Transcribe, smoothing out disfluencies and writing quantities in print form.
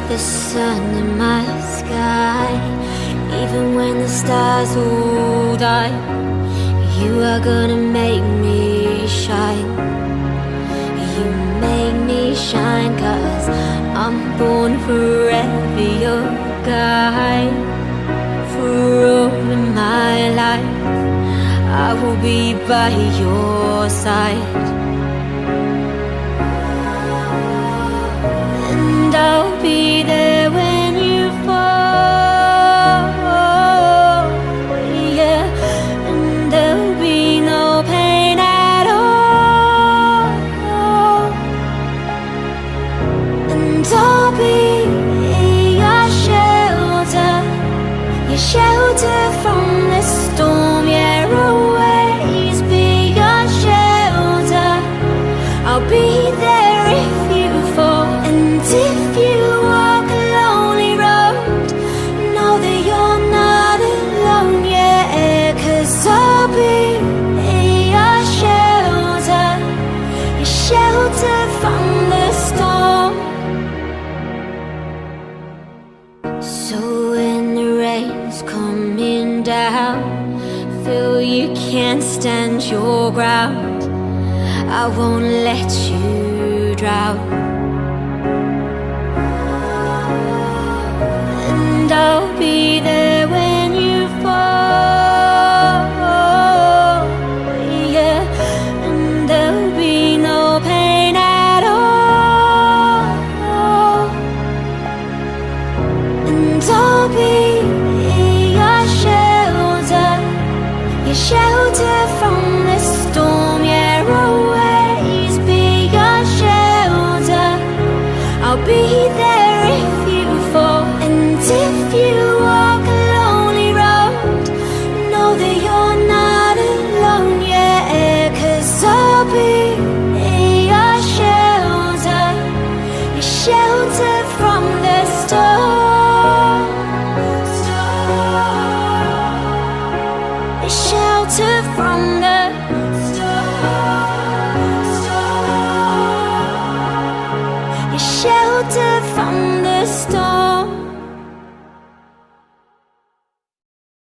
the sun in my sky. Even when the stars all die, you are gonna make me shine. You make me shine, 'cause I'm born forever your guide. For all of my life I will be by your side. And I'll be there when you fall, yeah. And there'll be no pain at all. And I'll be your shelter, your shelter from the storm, yeah. Always be your shelter. I'll be there if you fall. And if you walk a lonely road, know that you're not alone, yeah. 'Cause I'll be your shelter, your shelter from the storm. So when the rain's coming down, feel you can't stand your ground, I won't let you drown. And I'll be there when you fall, yeah. And there'll be no pain at all. And I'll be your shelter, your shelter from the storm, yeah. Always be your shelter. I'll be there if you fall. And if you walk a lonely road, know that you're not alone, yeah. 'Cause I'll be your shelter, your shelter from the storm. Your shelter from